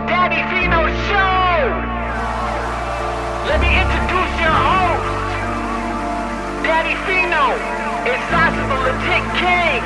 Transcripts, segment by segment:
Daddy Fino Show! Let me introduce your host, Daddy Fino, is Sasha the legit king.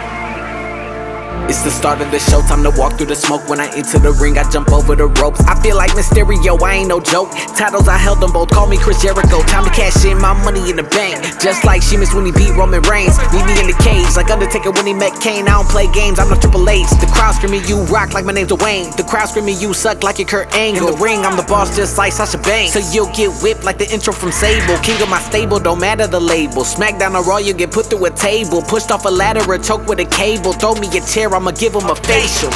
It's the start of the show, time to walk through the smoke. When I enter the ring, I jump over the ropes. I feel like Mysterio, I ain't no joke. Titles, I held them both, call me Chris Jericho. Time to cash in my money in the bank. Just like Sheamus when he beat Roman Reigns. Meet me in the cage, like Undertaker when he met Kane. I don't play games, I'm no Triple H. The crowd screaming, you rock like my name's Dwayne. The crowd screaming, you suck like you're Kurt Angle. In the ring, I'm the boss just like Sasha Banks. So you'll get whipped like the intro from Sable. King of my stable, don't matter the label. Smackdown or Raw, you get put through a table. Pushed off a ladder or choked with a cable. Throw me a chair, I'ma give him a facial.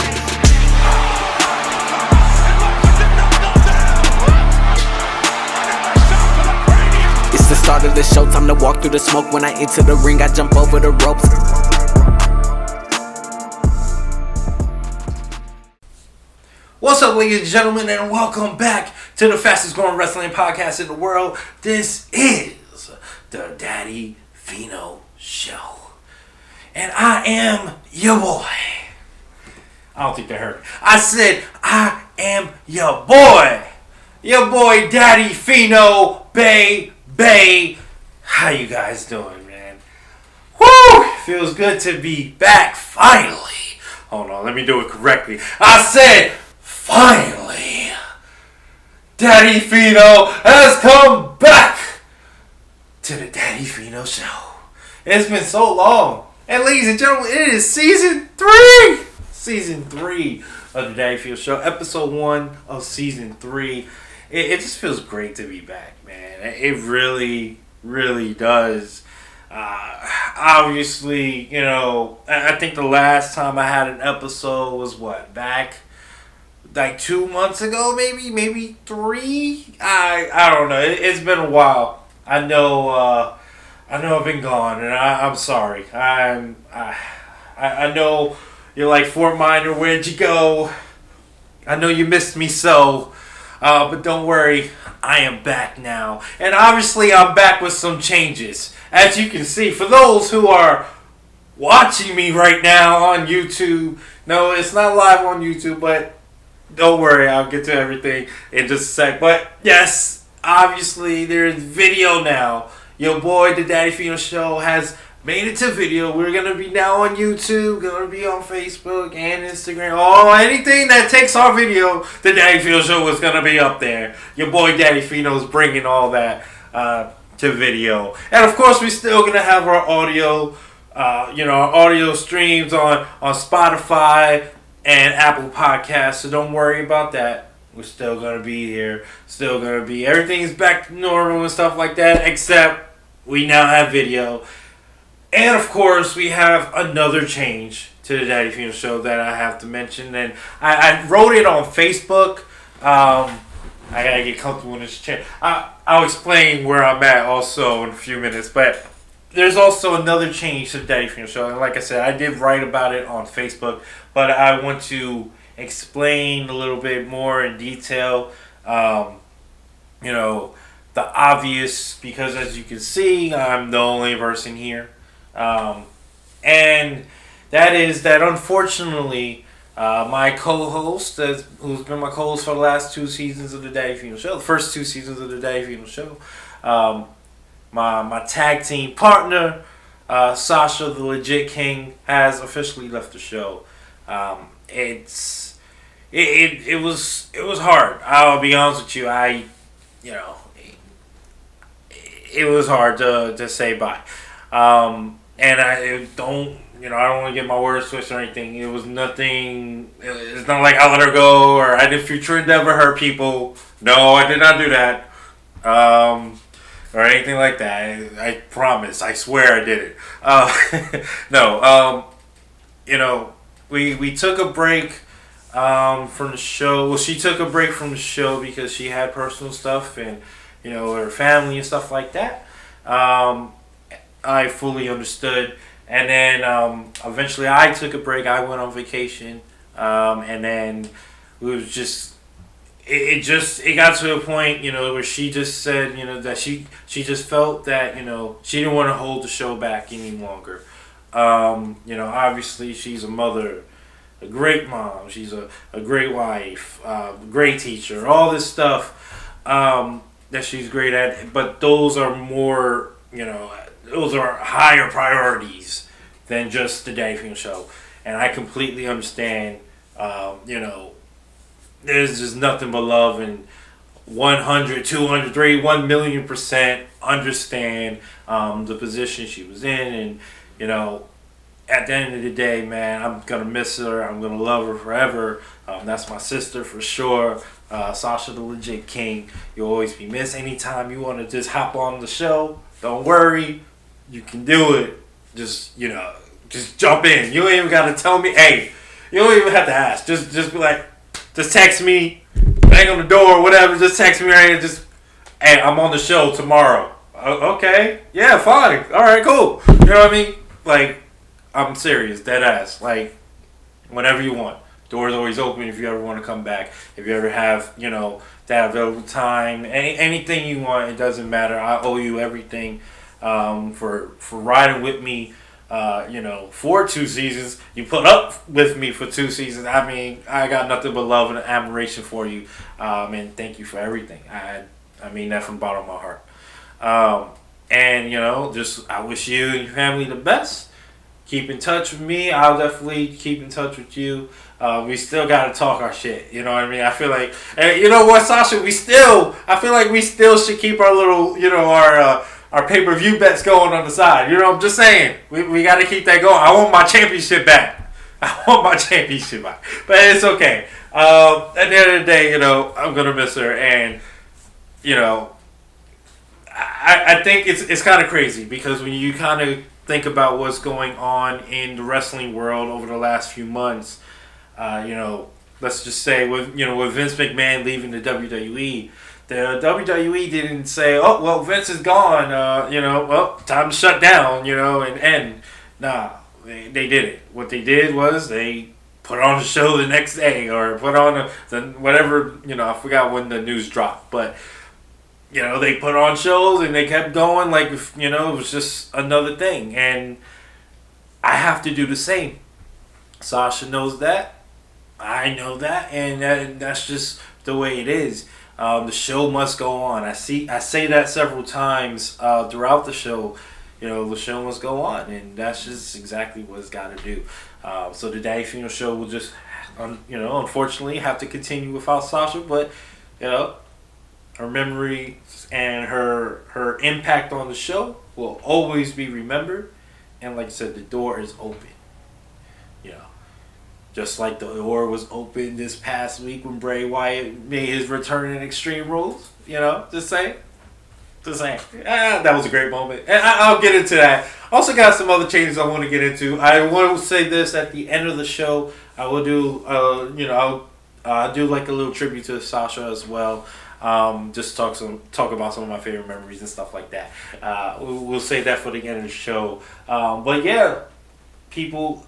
It's the start of the show, time to walk through the smoke. When I enter the ring, I jump over the ropes. What's up, ladies and gentlemen, and welcome back to the fastest growing wrestling podcast in the world. This is the Daddy Fino Show. And I am your boy. I don't think they heard me. I said, I am your boy. Your boy, Daddy Fino, Bay. How you guys doing, man? Woo! Feels good to be back, finally. Hold on, let me do it correctly. I said, finally. Daddy Fino has come back to the Daddy Fino Show. It's been so long. And ladies and gentlemen, it is Season 3. Season 3 of the Daddy Fino Show, episode 1 of Season 3. It just feels great to be back, man. It really, really does. Obviously, you know, I think the last time I had an episode was back like 2 months ago, maybe 3. I don't know. It's been a while. I know I've been gone, and I'm sorry. I know. You're like, Fort Minor, where'd you go? I know you missed me so. But don't worry, I am back now. And obviously, I'm back with some changes. As you can see, for those who are watching me right now on YouTube, no, it's not live on YouTube, but don't worry, I'll get to everything in just a sec. But yes, obviously, there's video now. Your boy, the Daddy Fino Show, has made it to video. We're going to be now on YouTube, going to be on Facebook and Instagram. Oh, anything that takes our video, the Daddy Fino Show is going to be up there. Your boy Daddy Fino's bringing all that to video. And of course, we're still going to have our audio, our audio streams on Spotify and Apple Podcasts. So don't worry about that. We're still going to be here. Still going to be, everything's back to normal and stuff like that, except we now have video. And of course, we have another change to the Daddy Fino Show that I have to mention. And I wrote it on Facebook. I gotta get comfortable in this chair. I'll explain where I'm at also in a few minutes. But there's also another change to the Daddy Fino Show. And like I said, I did write about it on Facebook. But I want to explain a little bit more in detail. The obvious, because as you can see, I'm the only person here. And that is that unfortunately, my co-host, who's been my co-host for the last 2 seasons of the Daddy Fino Show, the first 2 seasons of the Daddy Fino Show, my tag team partner, Sasha the Legit King, has officially left the show. It was hard. I'll be honest with you. It was hard to say bye. And I don't want to get my words twisted or anything. It was nothing. It's not like I let her go or I did future endeavor hurt people. No, I did not do that. Or anything like that. I promise. I swear I did it. No. We took a break from the show. Well, she took a break from the show because she had personal stuff and her family and stuff like that. I fully understood. And then eventually I took a break. I went on vacation. And then it was just, it got to a point, where she just said, that she just felt that, she didn't want to hold the show back any longer. Obviously she's a mother a great mom. She's a great wife, great teacher. All this stuff that she's great at. But those are more, those are higher priorities than just the Daddy Fino Show. And I completely understand, there's just nothing but love and 100, 200, 3, 1,000,000% understand the position she was in. And, at the end of the day, man, I'm going to miss her. I'm going to love her forever. That's my sister for sure. Sasha the Legit King. You'll always be missed. Anytime you want to just hop on the show, don't worry. You can do it. Just jump in. You don't even got to tell me. Hey, you don't even have to ask. Just be like, just text me. Bang on the door or whatever. Just text me right here. Hey, I'm on the show tomorrow. Okay. Yeah, fine. All right, cool. You know what I mean? Like, I'm serious. Dead ass. Like, whenever you want. Door's always open if you ever want to come back. If you ever have, that available time. Anything you want, it doesn't matter. I owe you everything for riding with me. For 2 seasons. You put up with me for 2 seasons. I mean, I got nothing but love and admiration for you. And thank you for everything. I mean that from the bottom of my heart. I wish you and your family the best. Keep in touch with me. I'll definitely keep in touch with you. We still got to talk our shit. You know what I mean? I feel like, and you know what, Sasha? I feel like we still should keep our little, our pay-per-view bets going on the side. I'm just saying. We got to keep that going. I want my championship back. But it's okay. At the end of the day, I'm going to miss her. And, I think it's kind of crazy because when you kind of think about what's going on in the wrestling world over the last few months, let's just say with Vince McMahon leaving the WWE, the WWE didn't say, oh, well, Vince is gone, time to shut down, and end. Nah, they did it. What they did was they put on a show the next day or put on whatever, I forgot when the news dropped, but they put on shows and they kept going like, it was just another thing. And I have to do the same. Sasha knows that. I know that. And that's just the way it is. The show must go on. I say that several times throughout the show. The show must go on. And that's just exactly what it's got to do. So the Daddy Fino Show will just, unfortunately have to continue without Sasha. But, her memory and her impact on the show will always be remembered. And like I said, the door is open. Just like the door was open this past week when Bray Wyatt made his return in Extreme Rules. Just saying. That was a great moment. And I'll get into that. Also got some other changes I want to get into. I want to say this at the end of the show. I will do, I'll do like a little tribute to Sasha as well. Just talk about some of my favorite memories and stuff like that. We'll save that for the end of the show. But yeah, people,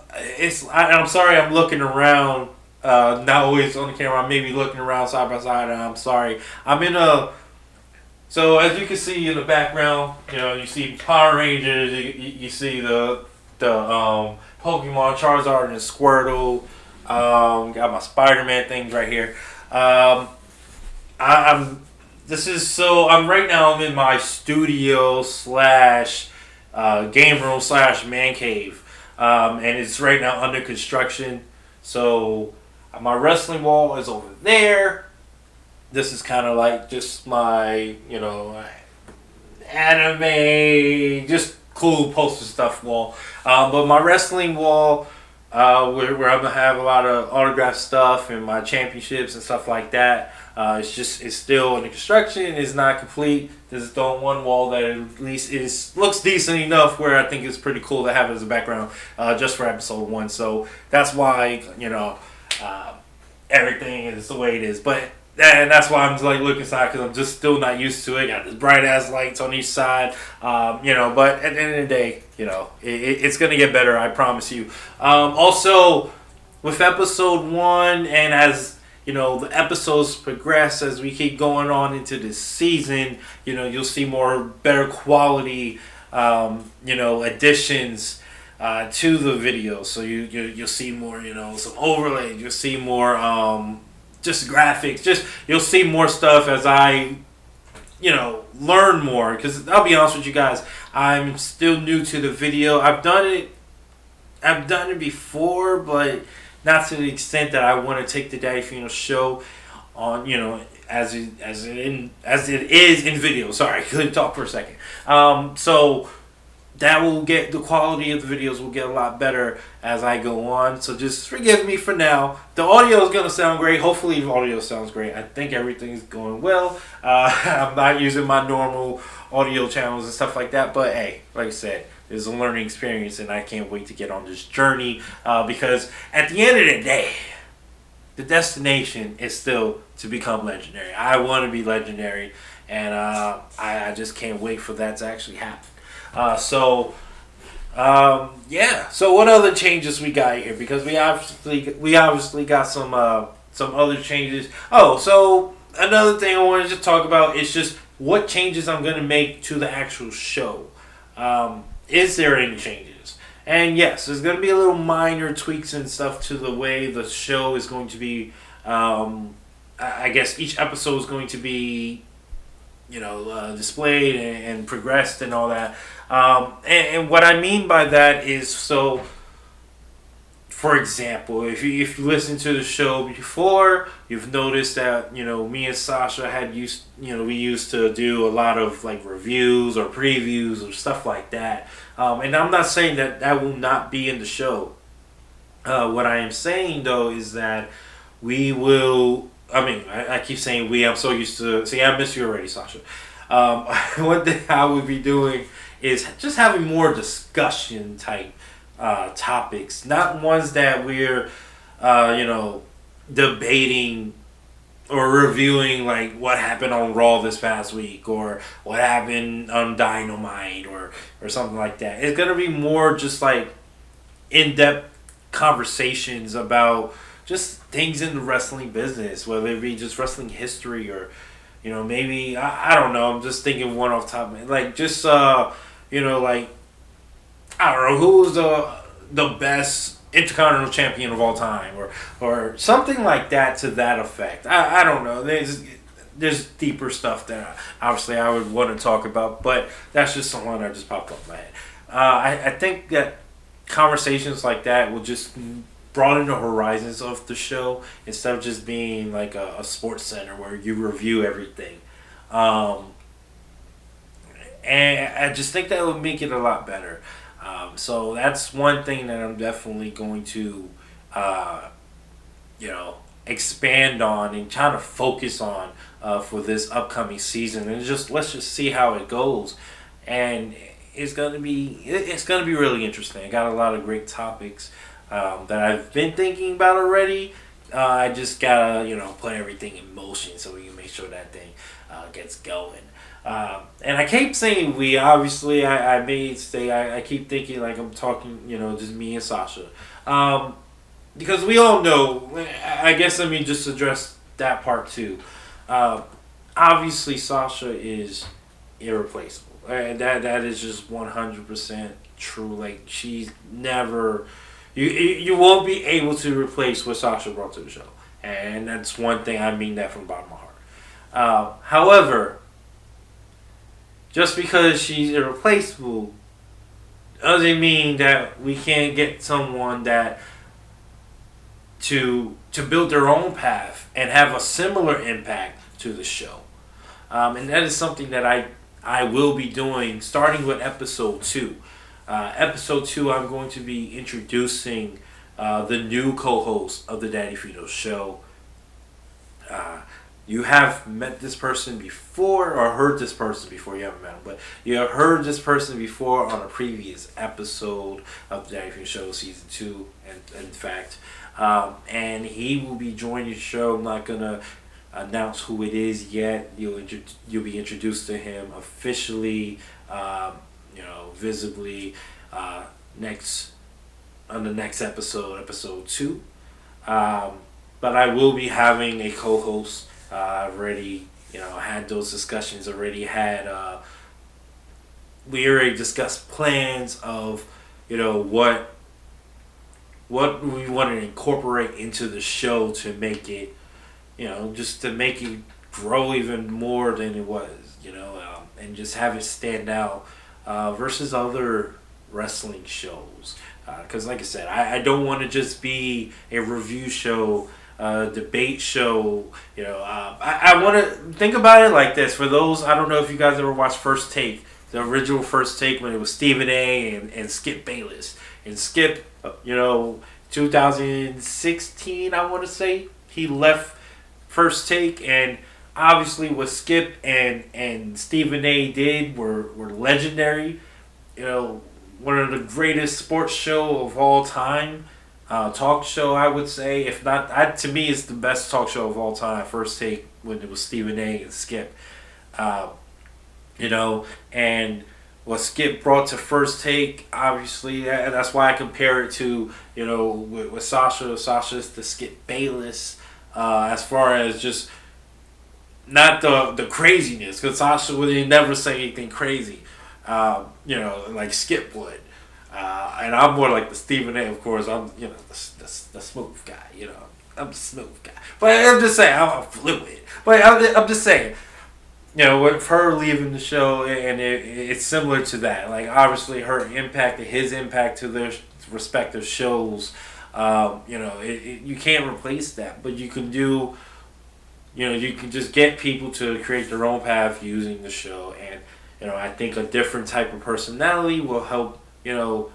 I'm sorry I'm looking around, not always on the camera. I'm maybe looking around side by side, and I'm sorry. So as you can see in the background, you see Power Rangers, you see the Pokemon Charizard and Squirtle. Got my Spider-Man things right here. I'm right now I'm in my studio / game room / man cave. And it's right now under construction. So my wrestling wall is over there. This is kind of like just my, anime, just cool poster stuff wall. But my wrestling wall, where I'm going to have a lot of autograph stuff and my championships and stuff like that. It's still under construction. It's not complete. There's the one wall that at least looks decent enough where I think it's pretty cool to have it as a background just for episode 1. So that's why, everything is the way it is. And that's why I'm just like looking inside because I'm just still not used to it. Got this bright ass lights on each side, But at the end of the day, it's gonna get better. I promise you. Also, with episode 1, and as the episodes progress as we keep going on into this season, you'll see better quality, additions to the video. So you'll see more, some overlays. You'll see more just graphics. Just you'll see more stuff as I learn more. Because I'll be honest with you guys, I'm still new to the video. I've done it before, but not to the extent that I want to take the Daddy Fino Show on, as it is in video. Sorry, I couldn't talk for a second. So that will get, the quality of the videos will get a lot better as I go on. So just forgive me for now. The audio is going to sound great. Hopefully the audio sounds great. I think everything's going well. I'm not using my normal audio channels and stuff like that. But hey, like I said, it's a learning experience, and I can't wait to get on this journey. Because at the end of the day, the destination is still to become legendary. I want to be legendary, and I just can't wait for that to actually happen. So what other changes we got here? Because we obviously got some other changes. Oh, so another thing I wanted to talk about is just what changes I'm going to make to the actual show. Is there any changes? And yes, there's going to be a little minor tweaks and stuff to the way the show is going to be. I guess each episode is going to be, displayed and progressed and all that. And what I mean by that is, so, for example, if you listen to the show before, you've noticed that, me and Sasha we used to do a lot of like reviews or previews or stuff like that. And I'm not saying that will not be in the show. What I am saying though is that we will, I keep saying we, I'm so used to, see, I miss you already, Sasha. One thing I would be doing is just having more discussion type topics, not ones that we're, debating or reviewing like what happened on Raw this past week or what happened on Dynamite or something like that. It's going to be more just like in-depth conversations about just things in the wrestling business, whether it be just wrestling history or, maybe, I don't know, I'm just thinking one off top, like just, like, I don't know, who's the best Intercontinental Champion of all time or something like that to that effect. I don't know. There's deeper stuff that obviously I would want to talk about, but that's just someone that just popped up in my head. I think that conversations like that will just broaden the horizons of the show instead of just being like a sports center where you review everything. And I just think that would make it a lot better. So that's one thing that I'm definitely going to, expand on and trying to focus on for this upcoming season. And let's just see how it goes. And it's gonna be really interesting. I got a lot of great topics that I've been thinking about already. I just gotta put everything in motion so we can make sure that thing gets going. And I keep saying we, obviously I keep thinking like I'm talking, just me and Sasha. Because we all know, I guess let me just address that part too. Obviously Sasha is irreplaceable. And that is just 100% true. Like she's never, you won't be able to replace what Sasha brought to the show. And that's one thing, I mean that from the bottom of my heart. However, just because she's irreplaceable doesn't mean that we can't get someone that to build their own path and have a similar impact to the show. And that is something that I will be doing starting with episode 2. Episode 2, I'm going to be introducing the new co-host of the Daddy Fino Show. You have met this person before or heard this person before. You haven't met him, but you have heard this person before on a previous episode of the Daddy Fino Show, Season 2, in fact. And he will be joining the show. I'm not going to announce who it is yet. You'll be introduced to him officially, visibly, on the next episode 2. But I will be having a co-host. I've already, had those discussions. We already discussed plans of what we want to incorporate into the show to make it, just to make it grow even more than it was, and just have it stand out versus other wrestling shows. Because, like I said, I don't want to just be a review show, debate show. I want to think about it like this. For those, I don't know if you guys ever watched First Take, the original First Take when it was Stephen A. and Skip Bayless. And Skip, 2016, I want to say, he left First Take, and obviously what Skip and Stephen A. did were legendary. One of the greatest sports show of all time. Talk show, I would say. If not, to me, it's the best talk show of all time. First Take, when it was Stephen A. and Skip. And what Skip brought to First Take, obviously, and that's why I compare it to, with Sasha. Sasha's the Skip Bayless, as far as just not the craziness, because Sasha would never say anything crazy, like Skip would. And I'm more like the Stephen A. Of course, I'm the smooth guy. I'm the smooth guy. But I'm just saying, I'm fluid. But I'm just saying. With her leaving the show, and it's similar to that. Like, obviously, her impact, his impact to their respective shows, you can't replace that. But you can do, you can just get people to create their own path using the show. And, I think a different type of personality will help, will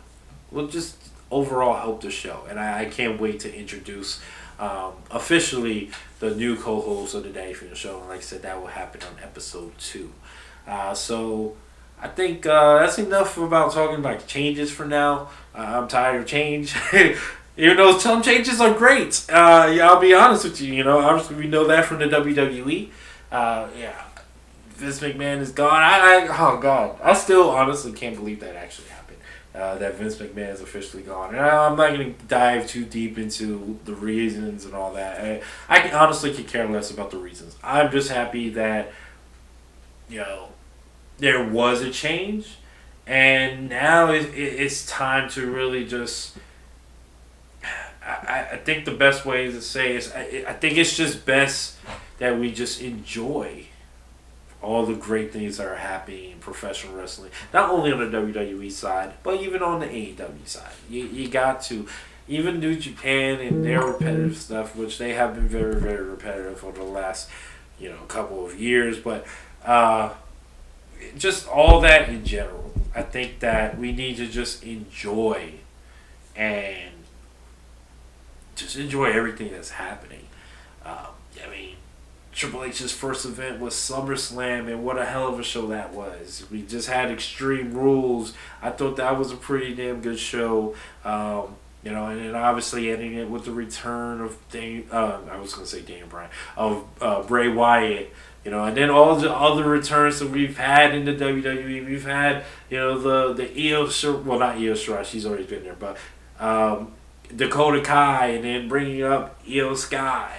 just overall help the show. And I can't wait to introduce officially the new co-host of the Daddy Fino Show. And like I said, that will happen on episode 2. So I think that's enough about talking about changes for now. I'm tired of change. Even though some changes are great. I'll be honest with you. Obviously we know that from the WWE. Vince McMahon is gone. Oh God, I still honestly can't believe that actually happened. That Vince McMahon is officially gone. And I'm not going to dive too deep into the reasons and all that. I honestly could care less about the reasons. I'm just happy that, there was a change. And now it's time to really just... I think the best way to say is... I think it's just best that we just enjoy all the great things that are happening in professional wrestling. Not only on the WWE side, but even on the AEW side. You got to. Even New Japan and their repetitive stuff, which they have been very, very repetitive over the last, couple of years. But just all that in general. I think that we need to just enjoy and just enjoy everything that's happening. Triple H's first event was SummerSlam, and what a hell of a show that was. We just had Extreme Rules. I thought that was a pretty damn good show. And then obviously ending it with the return of Bray Wyatt. And then all the other returns that we've had in the WWE. We've had, the Io Shirai, well, not Io Shirai, she's already been there, but Dakota Kai, and then bringing up Io Sky,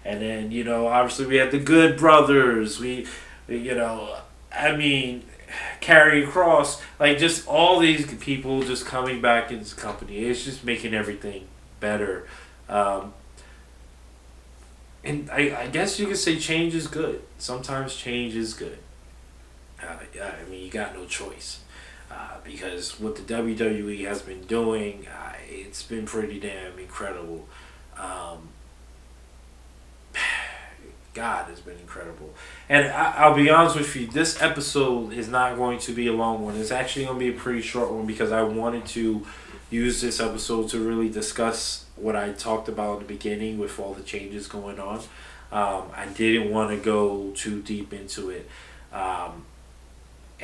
and then, obviously we had the Good Brothers. Karrion Kross. Like, just all these people just coming back into the company. It's just making everything better. And I guess you could say change is good. Sometimes change is good. You got no choice. Because what the WWE has been doing, it's been pretty damn incredible. God has been incredible. And I'll be honest with you, this episode is not going to be a long one. It's actually going to be a pretty short one because I wanted to use this episode to really discuss what I talked about in the beginning with all the changes going on. I didn't want to go too deep into it. And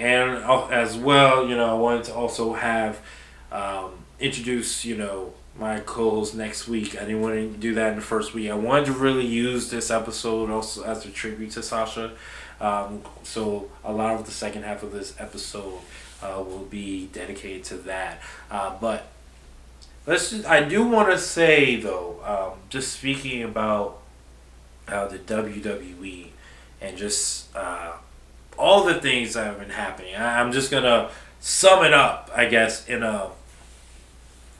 as well, I wanted to also have introduce, my co-host next week. I didn't want to do that in the first week. I wanted to really use this episode also as a tribute to Sasha. So a lot of the second half of this episode will be dedicated to that. But I do want to say though, just speaking about the WWE and just all the things that have been happening. I'm just gonna sum it up, I guess, in a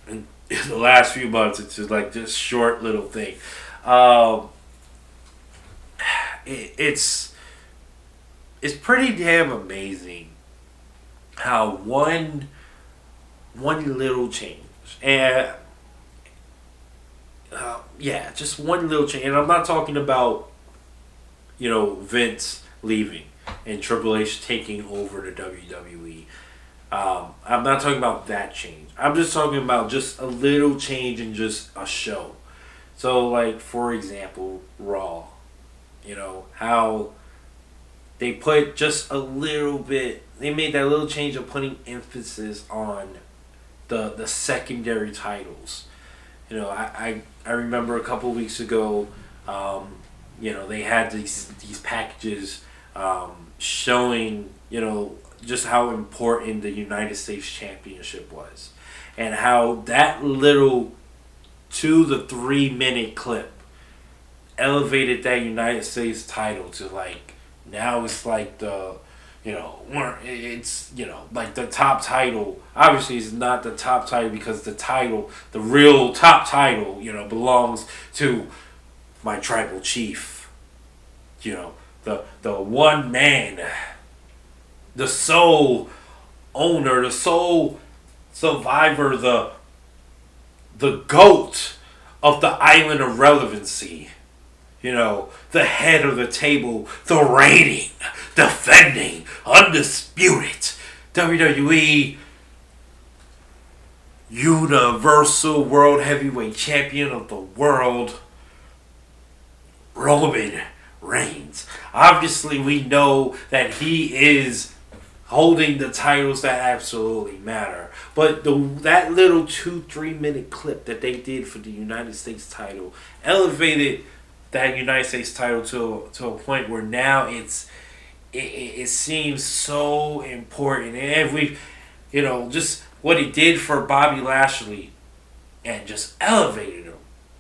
in the last few months, it's just like this short little thing. Um, it's pretty damn amazing how one little change, and yeah, just one little change. And I'm not talking about, Vince leaving and Triple H taking over the WWE. I'm not talking about that change. I'm just talking about just a little change in just a show. So, like, for example, Raw. How they put just a little bit, they made that little change of putting emphasis on the secondary titles. I remember a couple weeks ago, they had these packages showing, just how important the United States Championship was. And how that little 2 to 3 minute clip elevated that United States title to, like, now it's like the, it's, like the top title. Obviously, it's not the top title because the real top title, belongs to my tribal chief. The one man, the sole owner, the sole survivor, the GOAT of the island of relevancy. The head of the table, the reigning, defending, undisputed WWE Universal World Heavyweight Champion of the world, Roman Reigns. Obviously, we know that he is holding the titles that absolutely matter. But that little 2-3 minute clip that they did for the United States title elevated that United States title to a point where now it seems so important. And we, just what he did for Bobby Lashley and just elevated him.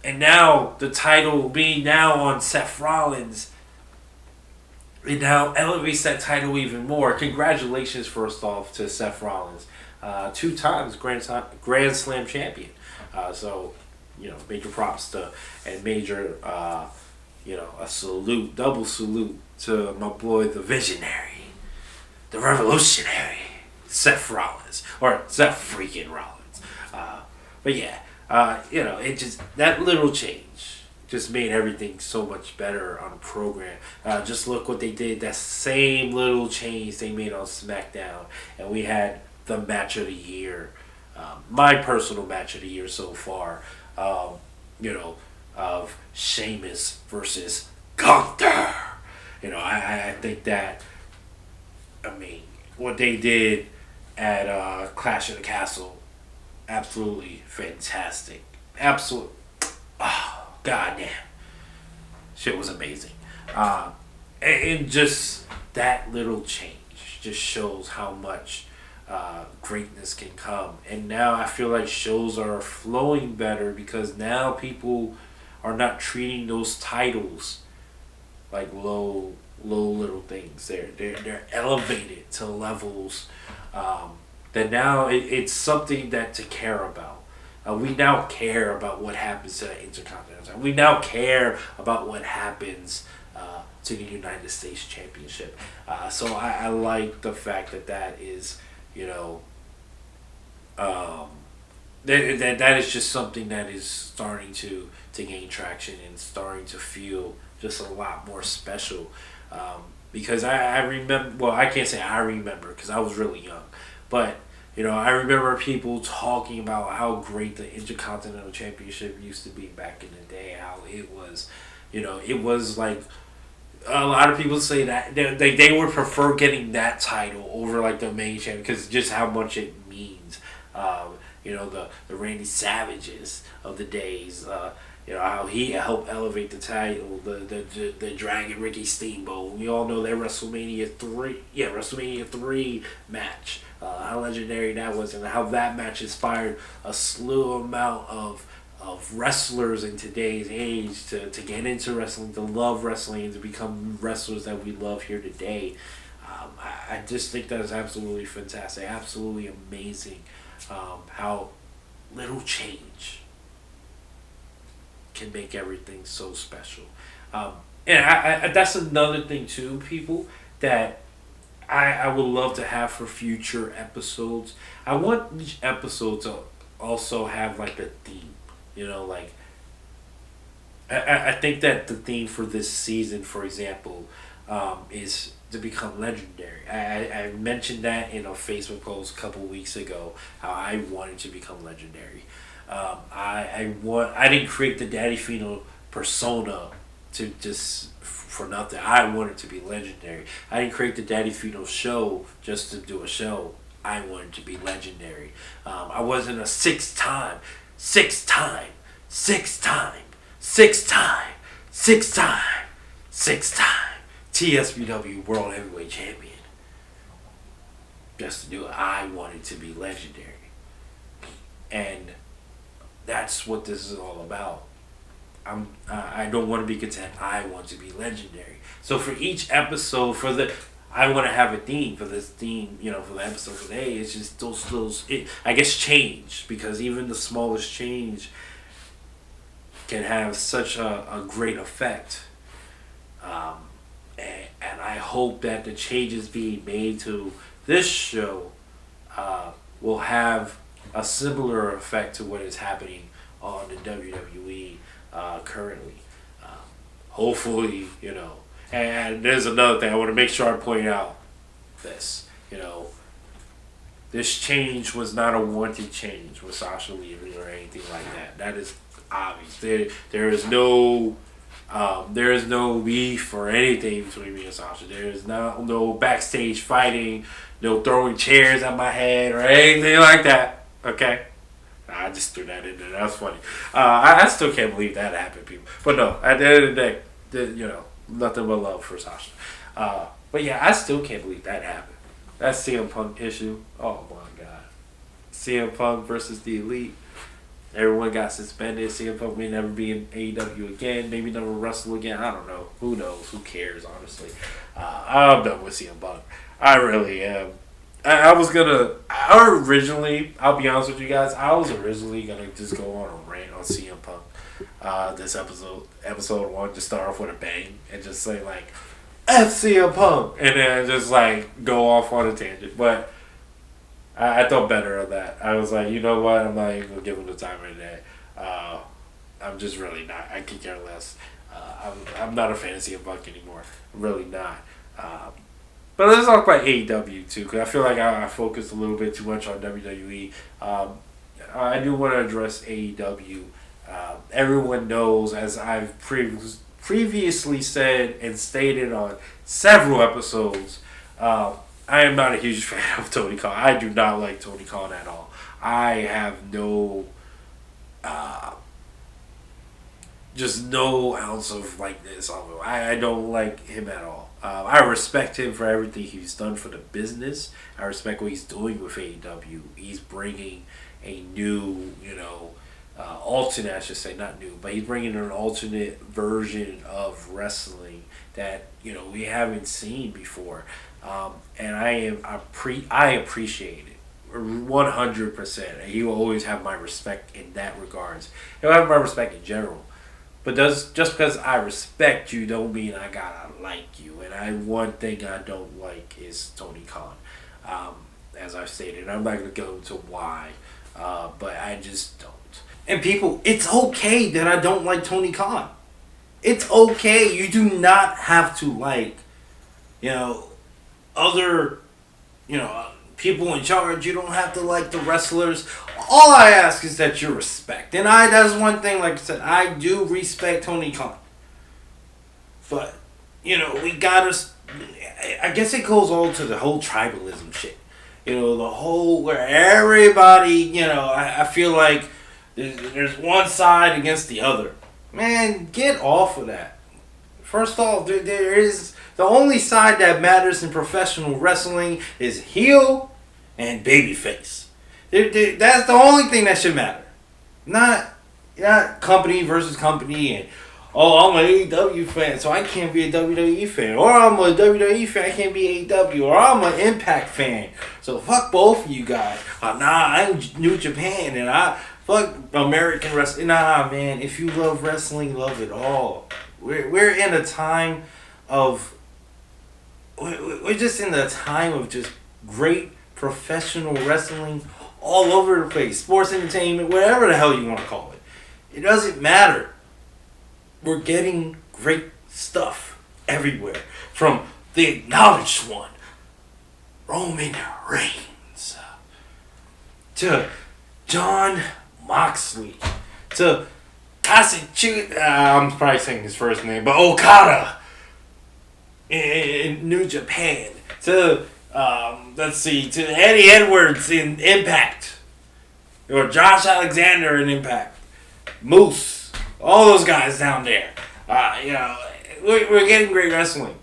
And now the title being now on Seth Rollins, it now elevates that title even more. Congratulations, first off, to Seth Rollins. 2 times Grand Slam champion. So, major props to, and major, a salute, double salute to my boy, the visionary, the revolutionary, Seth Rollins, or Seth freaking Rollins. But yeah, it just, that little change just made everything so much better on the program. Just look what they did, that same little change they made on SmackDown, and we had the match of the year, my personal match of the year so far, of Sheamus versus Gunther. I think that, what they did at Clash of the Castle, absolutely fantastic. Absolute, goddamn, shit was amazing. And just that little change just shows how much greatness can come. And now I feel like shows are flowing better because now people are not treating those titles like low little things. They're elevated to levels that now it's something that to care about. We now care about what happens to the Intercontinental. We now care about what happens to the United States Championship. So I like the fact that is, that is just something that is starting to gain traction and starting to feel just a lot more special. Because I remember, well, I can't say I remember because I was really young, but I remember people talking about how great the Intercontinental Championship used to be back in the day, how it was, it was like, a lot of people say that they would prefer getting that title over like the main champion because just how much it means. The Randy Savages of the days, how he helped elevate the title, the Dragon Ricky Steamboat. We all know that WrestleMania 3 match, how legendary that was, and how that match inspired a slew amount of wrestlers in today's age to get into wrestling, to love wrestling, and to become wrestlers that we love here today. I just think that is absolutely fantastic, absolutely amazing. How little change can make everything so special. And I that's another thing too, people, that I would love to have for future episodes. I want each episode to also have like a theme. You know, like I think that the theme for this season, for example, is to become legendary. I mentioned that in a Facebook post a couple weeks ago, how I wanted to become legendary. I didn't create the Daddy Fino persona to just for nothing. I wanted to be legendary. I didn't create the Daddy Fino Show just to do a show. I wanted to be legendary. I wasn't a six-time TSBW World Heavyweight Champion. Just to do it. I wanted to be legendary. And that's what this is all about. I don't want to be content. I want to be legendary. So for each episode, I want to have a theme for this theme. You know, for the episode today, it's just those. I guess change, because even the smallest change can have such a great effect. And I hope that the changes being made to this show will have a similar effect to what is happening on the WWE currently. Hopefully, you know. And there's another thing I want to make sure I point out. This, you know, this change was not a wanted change with Sasha leaving or anything like that. That is obvious. There is no beef or anything between me and Sasha. There is no backstage fighting, no throwing chairs at my head or anything like that. Okay? I just threw that in there. That's funny. I still can't believe that happened, people. But no, at the end of the day, you know, nothing but love for Sasha. But yeah, I still can't believe that happened. That CM Punk issue. Oh my God. CM Punk versus the Elite. Everyone got suspended. CM Punk may never be in AEW again. Maybe never wrestle again. I don't know. Who knows? Who cares, honestly? I'm done with CM Punk. I really am. I'll be honest with you guys, I was originally going to just go on a rant on CM Punk. This episode 1, just start off with a bang and just say, like, F CM Punk, and then just, like, go off on a tangent. But I thought better of that. I was like, you know what? I'm not even going to give him the time of the day. I'm just really not. I could care less. I'm not a fan of CM Punk anymore. I'm really not. But let's talk about AEW too, because I feel like I focused a little bit too much on WWE. I do want to address AEW. Everyone knows, as I've previously said and stated on several episodes, I am not a huge fan of Tony Khan. I do not like Tony Khan at all. I have just no ounce of likeness on him. I don't like him at all. I respect him for everything he's done for the business. I respect what he's doing with AEW. He's bringing a new, alternate, I should say, not new, but he's bringing an alternate version of wrestling that, we haven't seen before. And I appreciate it 100%. He will always have my respect in that regards. He'll have my respect in general. But just because I respect you don't mean I gotta like you. And one thing I don't like is Tony Khan. As I've stated, I'm not gonna go into why, but I just don't. And people, it's okay that I don't like Tony Khan. It's okay. You do not have to like, other, people in charge. You don't have to like the wrestlers. All I ask is that you respect. And that's one thing, like I said, I do respect Tony Khan. But, we gotta, I guess it goes all to the whole tribalism shit. The whole, where everybody, I feel like there's one side against the other. Man, get off of that. First off, there is, the only side that matters in professional wrestling is heel and babyface. That's the only thing that should matter. Not company versus company and, I'm an AEW fan, so I can't be a WWE fan. Or I'm a WWE fan, I can't be AEW. Or I'm an Impact fan, so fuck both of you guys. I'm New Japan, and Fuck American wrestling. Nah, man. If you love wrestling, love it all. We're in a time of. We're just in the time of just great professional wrestling all over the place. Sports entertainment, whatever the hell you want to call it. It doesn't matter. We're getting great stuff everywhere. From the acknowledged one, Roman Reigns, to John Moxley, to I'm probably saying his first name, but Okada in New Japan, to to Eddie Edwards in Impact, or Josh Alexander in Impact, Moose, all those guys down there. We're getting great wrestling.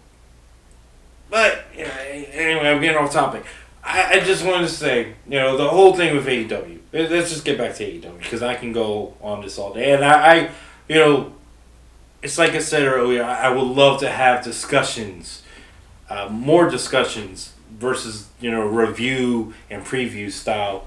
But anyway, I'm getting off topic. I just wanted to say, the whole thing with AEW. Let's just get back to AEW, because I can go on this all day. And I it's like I said earlier, I would love to have discussions, more discussions versus review and preview style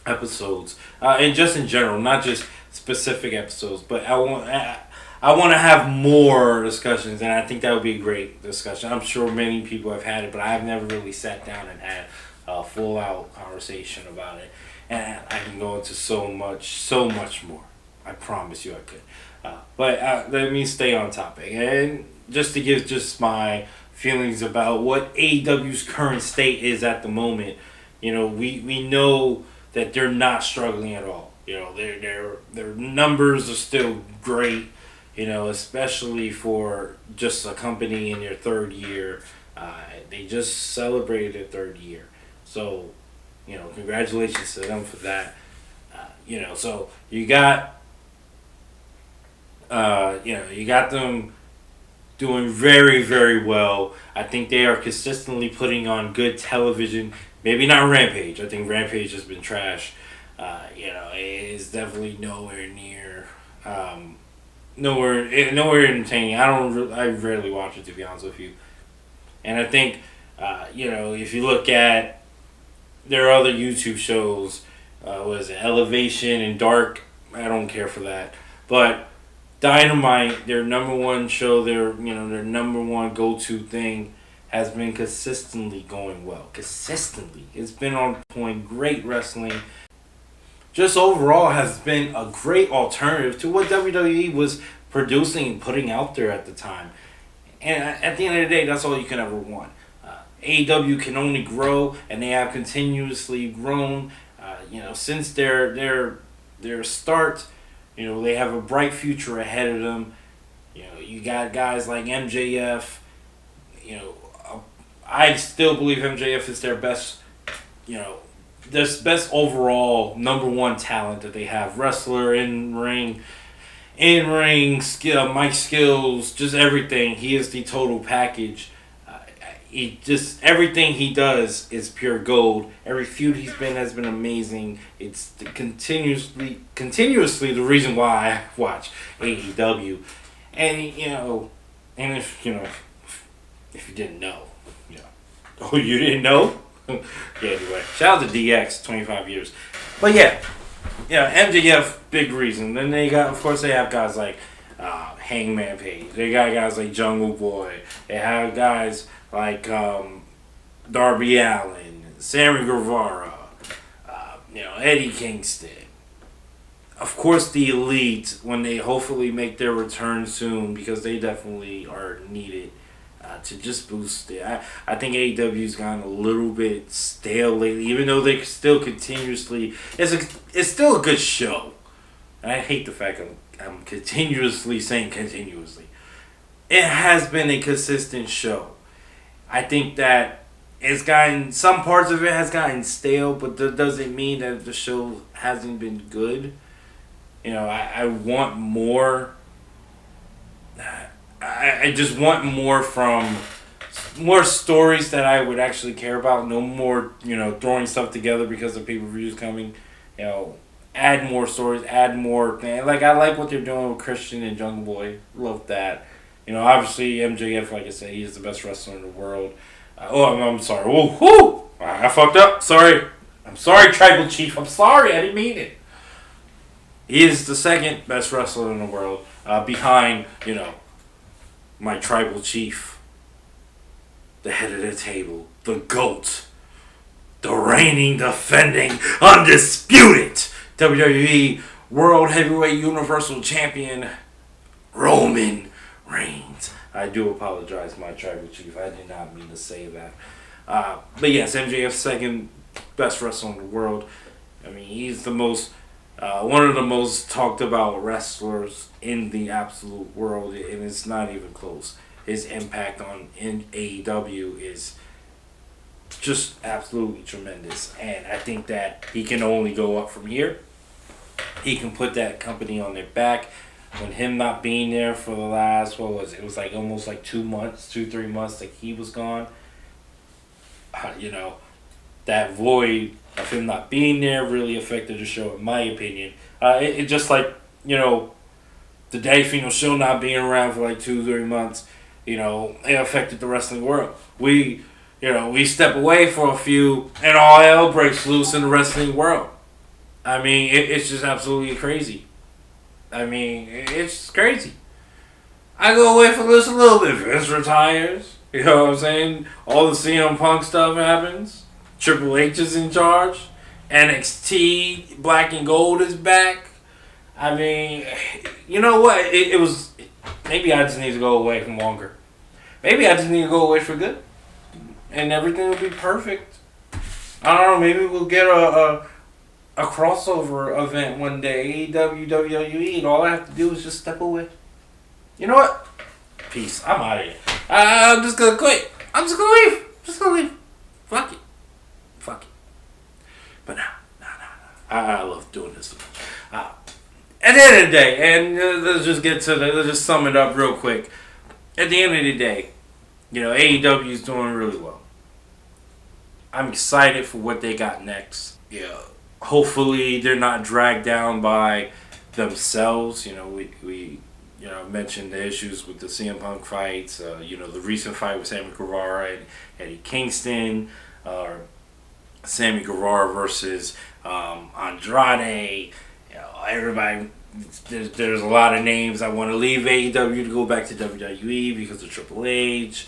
episodes, and just in general, not just specific episodes. But I want to have more discussions, and I think that would be a great discussion. I'm sure many people have had it, but I've never really sat down and had a full-out conversation about it. And I can go into so much more. I promise you I could. But let me stay on topic. And just to give just my feelings about what AEW's current state is at the moment, we know that they're not struggling at all. Their numbers are still great. Especially for just a company in their third year. They just celebrated their third year. So, congratulations to them for that. So you got, you got them doing very, very well. I think they are consistently putting on good television. Maybe not Rampage. I think Rampage has been trash. It is definitely nowhere near... Nowhere entertaining. I rarely watch it, to be honest with you. And I think, if you look at their other YouTube shows, Elevation and Dark, I don't care for that. But Dynamite, their number one show, their number one go-to thing, has been consistently going well. Consistently. It's been on point, great wrestling. Just overall has been a great alternative to what WWE was producing and putting out there at the time. And at the end of the day, that's all you can ever want. AEW can only grow, and they have continuously grown. Since their start, they have a bright future ahead of them. You got guys like MJF. I still believe MJF is their best, this best overall number one talent that they have. Wrestler, in-ring skill, mic skills, just everything. He is the total package. Everything he does is pure gold. Every feud he's been has been amazing. It's continuously the reason why I watch AEW. And if you didn't know, oh, you didn't know? Yeah, anyway. Shout out to DX, 25 years. But MJF, big reason. Then they have guys like Hangman Page. They got guys like Jungle Boy. They have guys like Darby Allin, Sammy Guevara, Eddie Kingston. Of course, the Elite, when they hopefully make their return soon, because they definitely are needed. To just boost it. I think AEW's gotten a little bit stale lately, even though they still continuously... It's still a good show. I hate the fact I'm continuously saying continuously. It has been a consistent show. I think that some parts of it has gotten stale, but that doesn't mean that the show hasn't been good. I want more... I just want more stories that I would actually care about. No more, throwing stuff together because the pay-per-view is coming. Add more stories, add more things. Like, I like what they're doing with Christian and Jungle Boy. Love that. Obviously, MJF, like I said, he is the best wrestler in the world. I'm sorry. Whoa. I fucked up. Sorry. I'm sorry, Tribal Chief. I'm sorry. I didn't mean it. He is the second best wrestler in the world, behind, my tribal chief, the head of the table, the GOAT, the reigning, defending, undisputed WWE World Heavyweight Universal Champion, Roman Reigns. I do apologize, my tribal chief. I did not mean to say that. But yes, MJF's second best wrestler in the world. I mean, he's the most, one of the most talked about wrestlers in the absolute world, and it's not even close. His impact on AEW is just absolutely tremendous, and I think that he can only go up from here. He can put that company on their back. When him not being there for the last, what was it? It was like almost like 2 months, 3 months, like he was gone. That void of him not being there really affected the show, in my opinion. It just like, the Daddy Fino Show not being around for like 2-3 months, it affected the wrestling world. We step away for a few, and all hell breaks loose in the wrestling world. I mean, it's just absolutely crazy. I mean, it's crazy. I go away for just a little bit. Vince retires. You know what I'm saying? All the CM Punk stuff happens. Triple H is in charge. NXT Black and Gold is back. I mean, you know what? It was... Maybe I just need to go away from longer. Maybe I just need to go away for good. And everything will be perfect. I don't know. Maybe we'll get a crossover event one day, AEW, WWE, and all I have to do is just step away. You know what? Peace. I'm out of here. I'm just gonna quit. I'm just gonna leave. Just gonna leave. Fuck it. But no. I love doing this. At the end of the day, and let's just sum it up real quick. At the end of the day, AEW is doing really well. I'm excited for what they got next. Hopefully they're not dragged down by themselves. We mentioned the issues with the CM Punk fights. The recent fight with Sammy Guevara and Eddie Kingston, or Sammy Guevara versus Andrade. Everybody. There's a lot of names. I want to leave AEW to go back to WWE because of Triple H.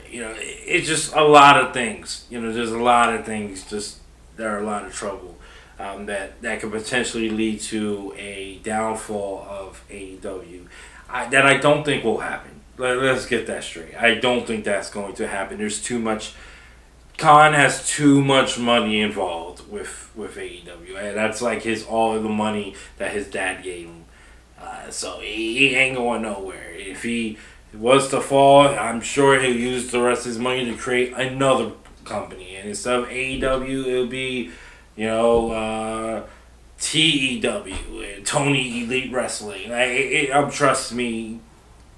It's just a lot of things. There's a lot of things. Just there are a lot of trouble. That could potentially lead to a downfall of AEW. That I don't think will happen. Let's get that straight. I don't think that's going to happen. There's too much. Khan has too much money involved with AEW. And that's like all of the money that his dad gave him. So he ain't going nowhere. If he was to fall, I'm sure he'll use the rest of his money to create another company. And instead of AEW, it'll be TEW, Tony Elite Wrestling. Trust me,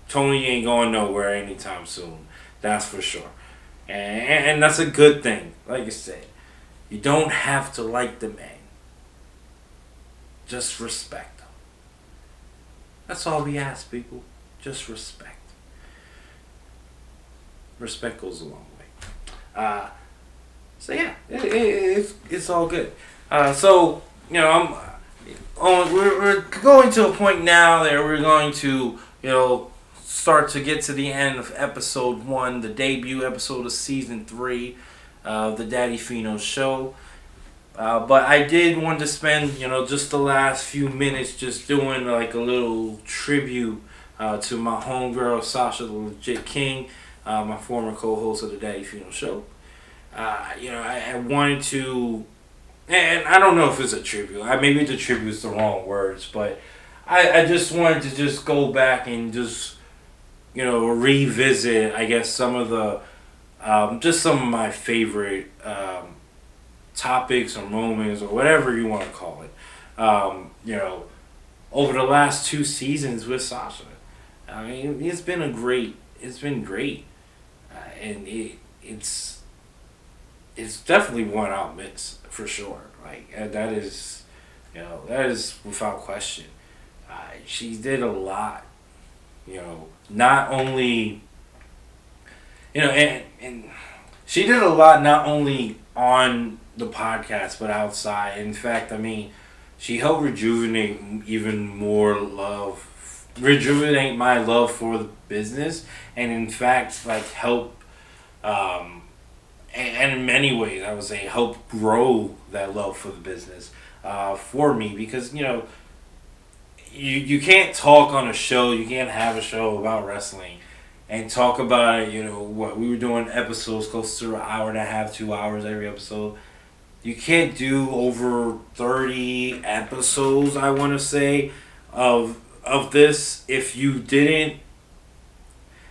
Tony ain't going nowhere anytime soon. That's for sure. And that's a good thing. Like I said, you don't have to like the man. Just respect him. That's all we ask, people. Just respect. Respect goes a long way. So yeah, it's all good. We're going to a point now that we're going to start to get to the end of episode 1, the debut episode of season 3 of the Daddy Fino Show. But I did want to spend just the last few minutes just doing like a little tribute to my homegirl Sasha the Legit King, my former co-host of the Daddy Fino Show. I wanted to, and I don't know if it's a tribute. Maybe the tribute is the wrong words, but I just wanted to just go back and just, revisit, I guess, some of the, just some of my favorite topics or moments or whatever you want to call it. Over the last 2 seasons with Sasha. I mean, it's been great. And it's definitely one I'll miss for sure. Like that is without question. She did a lot. Not only. And she did a lot not only on the podcast but outside. In fact, I mean, she helped rejuvenate my love for the business, and in fact, like help, and in many ways, I would say help grow that love for the business, for me, because you can't talk on a show, you can't have a show about wrestling and talk about it. What we were doing, episodes close to an hour and a half, 2 hours every episode. You can't do over 30 episodes, I want to say, of this if you didn't.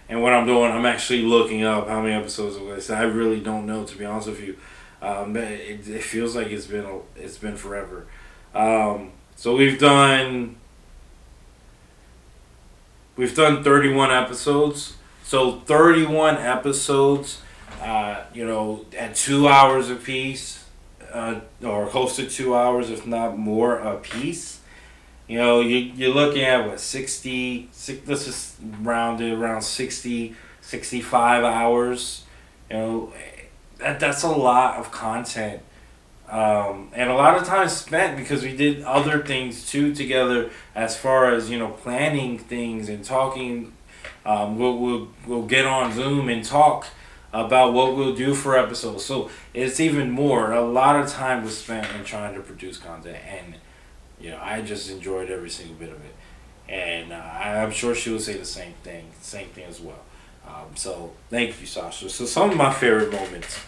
And what I'm doing, I'm actually looking up how many episodes it was. I really don't know, to be honest with you. But it feels like it's been forever. So we've done 31 episodes. So 31 episodes, at 2 hours apiece, or close to 2 hours, if not more, apiece. You're looking at 60, let's just round it around 60, 65 hours. That's a lot of content. And a lot of time spent because we did other things too together, as far as planning things and talking. We'll get on Zoom and talk about what we'll do for episodes. So it's even more. A lot of time was spent in trying to produce content, and I just enjoyed every single bit of it. And I'm sure she would say the same thing as well. So thank you, Sasha. So some of my favorite moments,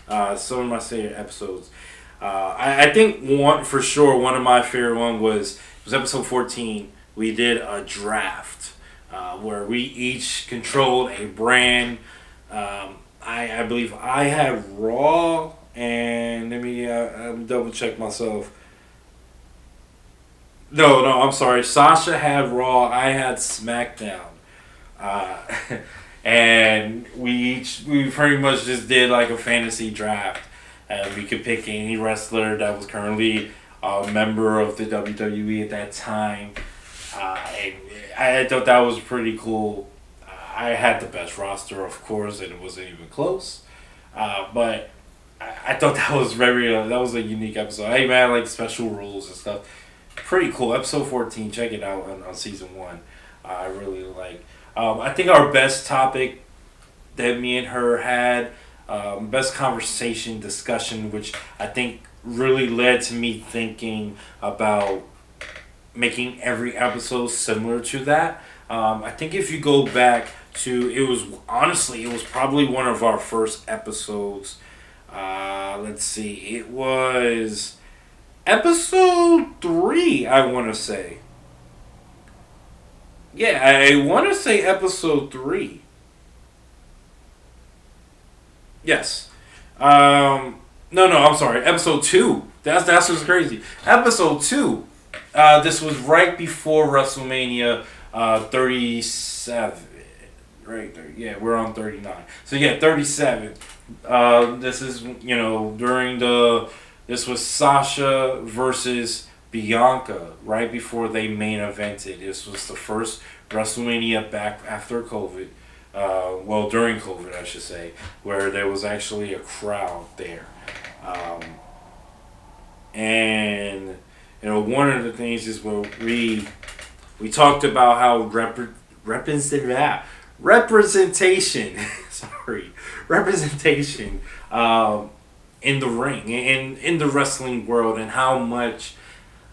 some of my favorite episodes. I think one of my favorite one was episode 14. We did a draft where we each controlled a brand. I believe I had Raw, and let me double check myself. No, I'm sorry. Sasha had Raw. I had SmackDown. And we pretty much just did like a fantasy draft. We could pick any wrestler that was currently a member of the WWE at that time. And I thought that was pretty cool. I had the best roster, of course, and it wasn't even close. But I thought that was that was a unique episode. Hey man, like special rules and stuff. Pretty cool. Episode 14, check it out on season 1. I really like. I think our best topic that me and her had, best conversation, discussion, which I think really led to me thinking about making every episode similar to that. I think if you go back to, it was probably one of our first episodes. Let's see, it was episode 3, I want to say. Yeah, I want to say episode 3. Yes. No, I'm sorry. Episode 2. That's what's crazy. Episode 2. This was right before WrestleMania 37. Right there. Yeah, we're on 39. So yeah, 37. This is, this was Sasha versus Bianca right before they main evented. This was the first WrestleMania back after COVID. During COVID, I should say, where there was actually a crowd there. And one of the things is where we talked about how representation in the ring, in the wrestling world, and how much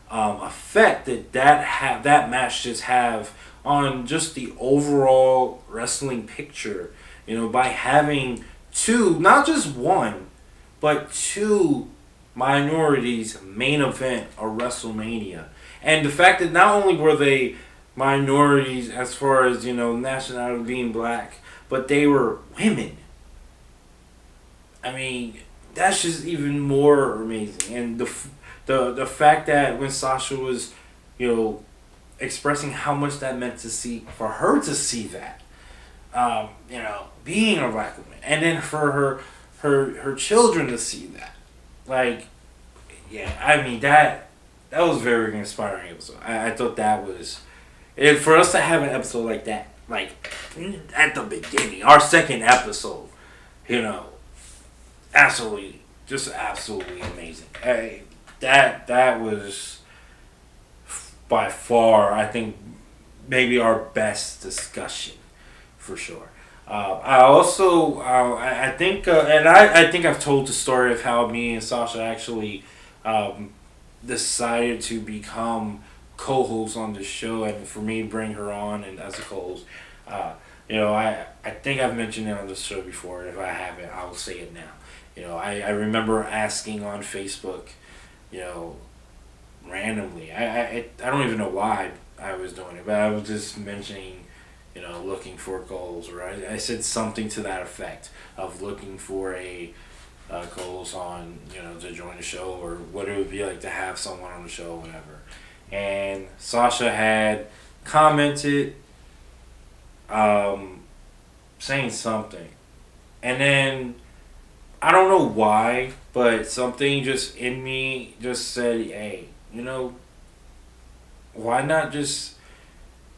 effect that match just have on just the overall wrestling picture. By having two, not just one, but two minorities main event a WrestleMania. And the fact that not only were they minorities as far as, nationality being black, but they were women. I mean, that's just even more amazing. And the fact that when Sasha was, expressing how much that meant for her to see that, being a black woman, and then for her children to see that, that was very inspiring episode. I thought that was, and for us to have an episode like that, at the beginning, our second episode, absolutely amazing. That was by far, I think, maybe our best discussion, for sure. I also, I think, and I think I've told the story of how me and Sasha actually decided to become co-hosts on the show, and for me, bring her on and as a co-host. I think I've mentioned it on the show before. If I haven't, I'll say it now. I remember asking on Facebook, randomly. I don't even know why I was doing it, but I was just mentioning, looking for goals, or I said something to that effect of looking for a goals on, to join the show, or what it would be like to have someone on the show, whatever. And Sasha had commented, saying something, and then I don't know why, but something just in me just said, hey, why not just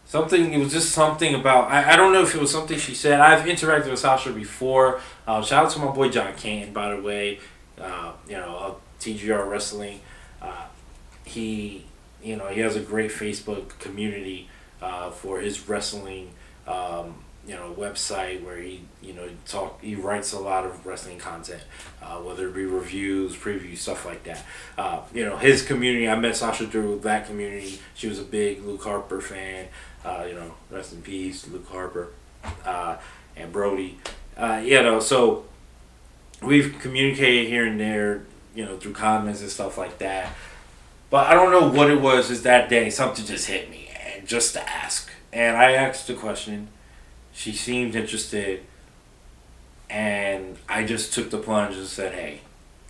something? It was just something about, I don't know if it was something she said. I've interacted with Sasha before. Shout out to my boy John Canton, by the way. TGR Wrestling. He has a great Facebook community for his wrestling website, where he writes a lot of wrestling content, whether it be reviews, previews, stuff like that. His community, I met Sasha through that community. She was a big Luke Harper fan. Rest in peace, Luke Harper, and Brody. So we've communicated here and there, through comments and stuff like that. But I don't know what it was. Just that day, something just hit me, and just to ask. And I asked the question. She seemed interested, and I just took the plunge and said, hey,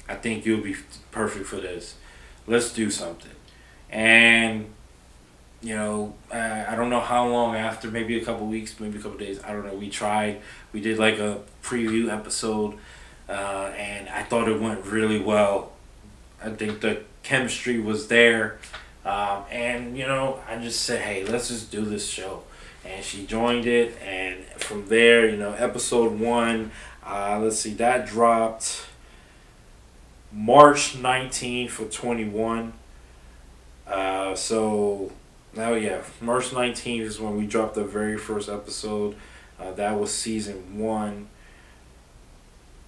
I think you'll be perfect for this. Let's do something. And, I don't know how long after, maybe a couple weeks, maybe a couple days, I don't know, we did like a preview episode, and I thought it went really well. I think the chemistry was there, and, I just said, hey, let's just do this show. And she joined it, and from there, episode 1, let's see, that dropped March 19th of 21. So now, March 19th is when we dropped the very first episode. That was season 1.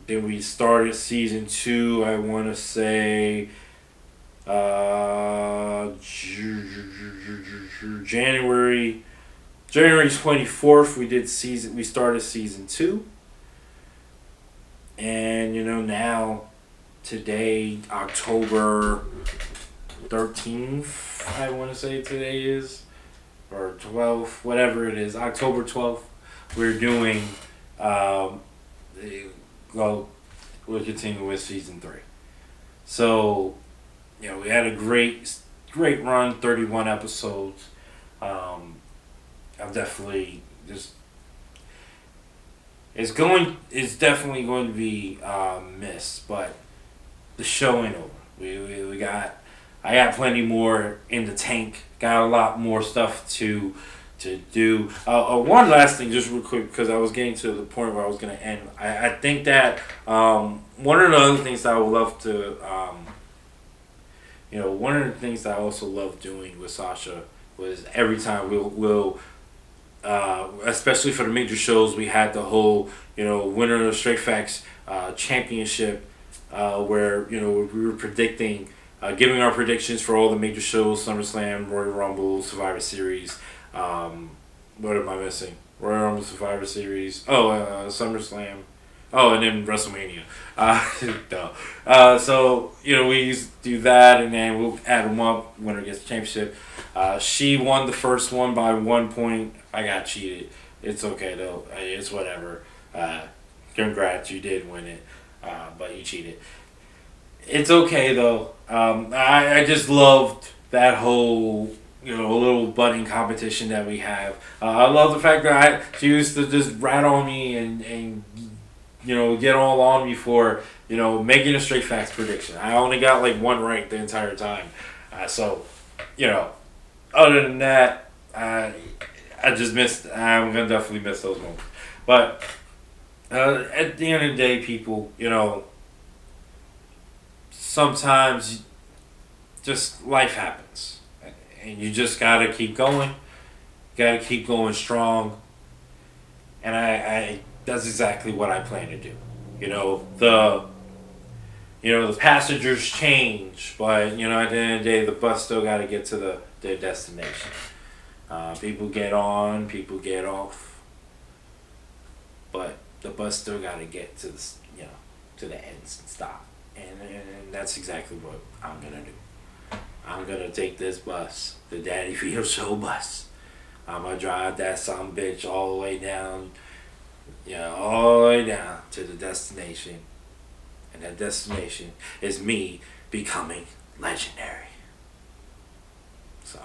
Then we started season 2, I want to say, January 24th, we started season 2. And, now, today, October 13th, I want to say today is, or 12th, whatever it is, October 12th, we're doing, we'll continue with season 3. So, we had a great run, 31 episodes. I'm definitely just, it's definitely going to be missed, but the show ain't over. I got plenty more in the tank. Got a lot more stuff to do. One last thing, just real quick, because I was getting to the point where I was going to end. I think that one of the other things that I would love to, one of the things that I also love doing with Sasha was every time we'll especially for the major shows, we had the whole, winner of the Straight Facts championship, where, we were predicting, giving our predictions for all the major shows, SummerSlam, Royal Rumble, Survivor Series. What am I missing? Royal Rumble, Survivor Series. SummerSlam. And then WrestleMania. So, we used to do that, and then we'll add them up. Winner gets the championship. She won the first one by 1 point. I got cheated. It's okay, though. It's whatever. Congrats, you did win it. But you cheated. It's okay, though. I just loved that whole, little budding competition that we have. I love the fact that she used to just rat on me and get all on me for, making a Straight Facts prediction. I only got like one right the entire time. So, other than that, I'm going to definitely miss those moments. But at the end of the day, people, sometimes just life happens. and you just gotta keep going. Gotta keep going strong. And I that's exactly what I plan to do. The passengers change, but at the end of the day, the bus still got to get to their destination. People get on, people get off, but the bus still got to get to the ends and stop. And that's exactly what I'm gonna do. I'm gonna take this bus, the Daddy Fino Show bus. I'm gonna drive that son bitch all the way down, all the way down to the destination. And that destination is me becoming legendary. So,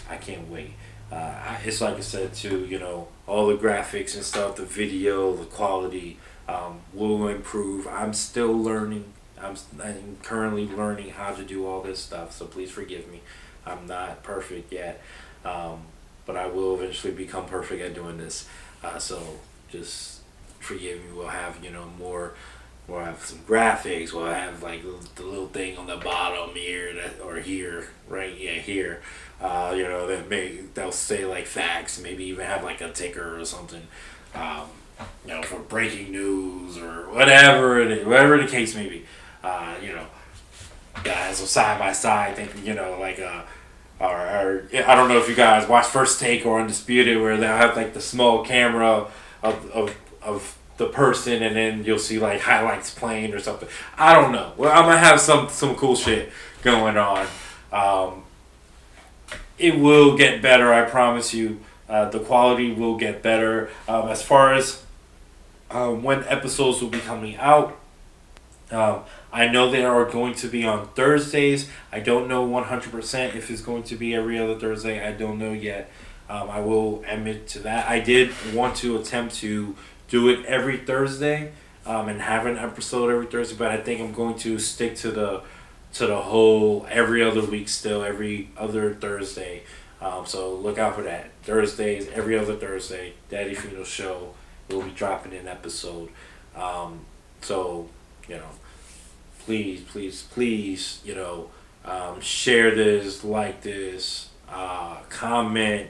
I can't wait. It's like I said too, all the graphics and stuff, the video, the quality will improve. I'm still learning. I'm currently learning how to do all this stuff, so please forgive me. I'm not perfect yet, but I will eventually become perfect at doing this. So just forgive me. We'll have more. We'll have some graphics. We'll have like the little thing on the bottom here here, right? Yeah, here. They'll say like facts. Maybe even have like a ticker or something. For breaking news or whatever it is, whatever the case may be. Guys will side by side thinking, or I don't know if you guys watch First Take or Undisputed, where they'll have like the small camera of the person, and then you'll see like highlights playing or something. I don't know. Well, I'm gonna have some cool shit going on. It will get better, I promise you. The quality will get better. As far as when episodes will be coming out, I know they are going to be on Thursdays. I don't know 100% if it's going to be every other Thursday. I don't know yet. I will admit to that. I did want to attempt to do it every Thursday and have an episode every Thursday, but I think I'm going to stick to the whole every other week still, every other Thursday. So look out for that. Thursdays, every other Thursday, Daddy Fino Show will be dropping an episode. So, please, share this, like this, comment,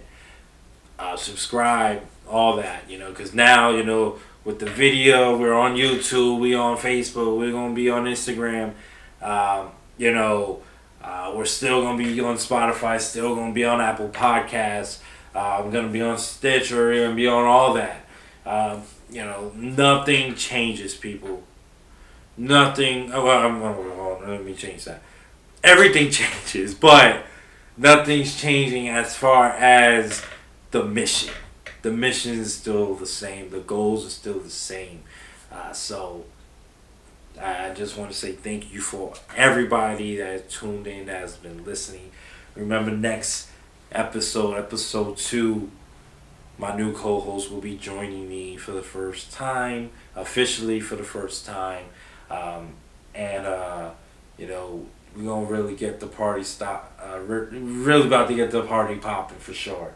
subscribe, all that, because now, with the video, we're on YouTube, we on Facebook, we're going to be on Instagram, we're still going to be on Spotify, still going to be on Apple Podcasts, I'm going to be on Stitcher, we're going to be on all that. Nothing changes, people. Nothing, let me change that. Everything changes, but nothing's changing as far as the mission. The mission is still the same. The goals are still the same. So I just want to say thank you for everybody that has tuned in, that has been listening. Remember, next episode 2, my new co-host will be joining me for the first time, officially for the first time. We're going to really get the party really about to get the party popping for sure.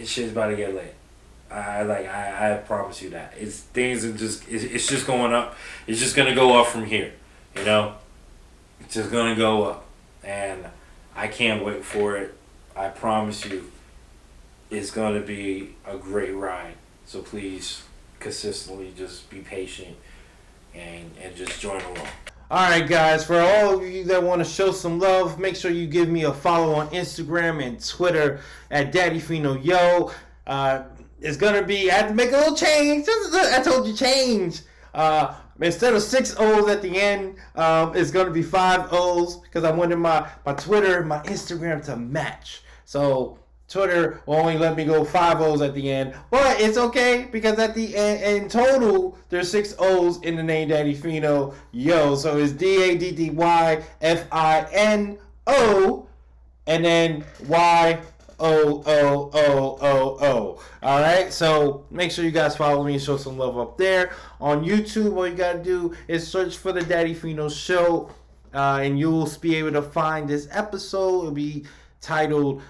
Shit's about to get lit. I promise you that. It's just going up. It's just going to go up from here. It's just going to go up. And I can't wait for it. I promise you it's going to be a great ride. So please consistently just be patient and just join along. Alright guys, for all of you that want to show some love, make sure you give me a follow on Instagram and Twitter at Daddy Fino Yo. It's going to be, I had to make a little change. I told you change. Instead of 6 O's at the end, it's going to be 5 O's because I wanted my Twitter and my Instagram to match. So Twitter will only let me go 5 O's at the end, but it's okay because at the end, in total, there's 6 O's in the name Daddy Fino Yo. So it's DADDYFINO and then YOOOOO. All right, so make sure you guys follow me and show some love up there. On YouTube, all you gotta do is search for the Daddy Fino Show, and you'll be able to find this episode. It'll be titled,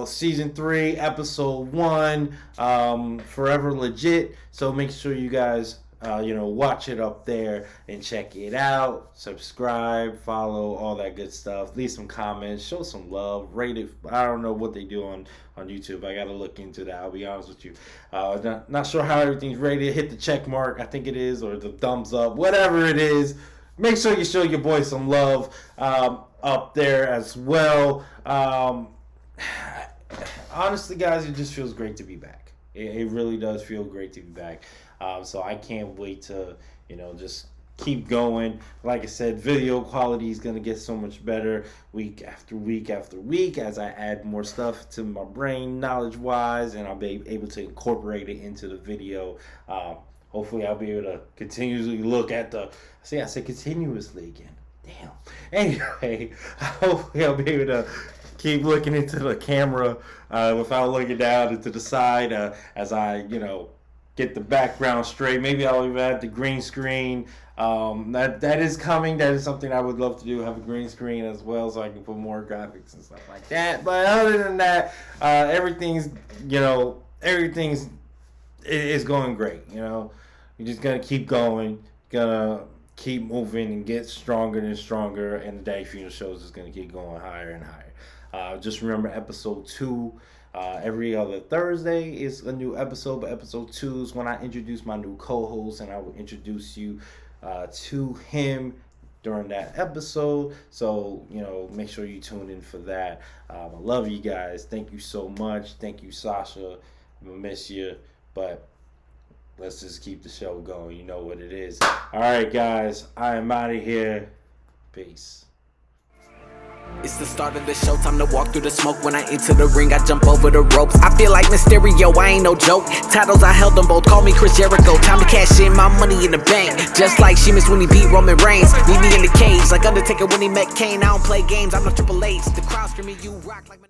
Season 3, Episode 1, Forever Legit. So make sure you guys watch it up there and check it out. Subscribe, follow, all that good stuff. Leave some comments, show some love, rate it. I don't know what they do on YouTube. I gotta look into that. I'll be honest with you. Not sure how everything's rated. Hit the check mark, I think it is, or the thumbs up, whatever it is. Make sure you show your boy some love up there as well. Honestly, guys, it just feels great to be back. It really does feel great to be back. So I can't wait to, just keep going. Like I said, video quality is going to get so much better week after week after week as I add more stuff to my brain knowledge-wise, and I'll be able to incorporate it into the video. Hopefully I'll be able to continuously look at I said continuously again. Damn. Anyway, hopefully I'll be able to keep looking into the camera without looking down into the side as I, get the background straight. Maybe I'll even add the green screen. That is coming. That is something I would love to do. Have a green screen as well, so I can put more graphics and stuff like that. But other than that, everything's is going great. You're just gonna keep going, gonna keep moving and get stronger and stronger. And the Daddy Fino Show is just gonna keep going higher and higher. Just remember, episode 2. Every other Thursday is a new episode, but episode 2 is when I introduce my new co-host, and I will introduce you to him during that episode. So, make sure you tune in for that. I love you guys. Thank you so much. Thank you, Sasha. I'm gonna miss you, but let's just keep the show going. You know what it is. All right, guys, I am out of here. Peace. It's the start of the show, time to walk through the smoke. When I enter the ring, I jump over the ropes. I feel like Mysterio, I ain't no joke. Titles, I held them both, call me Chris Jericho. Time to cash in my money in the bank. Just like Sheamus when he beat Roman Reigns. Meet me in the cage, like Undertaker when he met Kane. I don't play games, I'm not Triple H. The crowd screaming, you rock like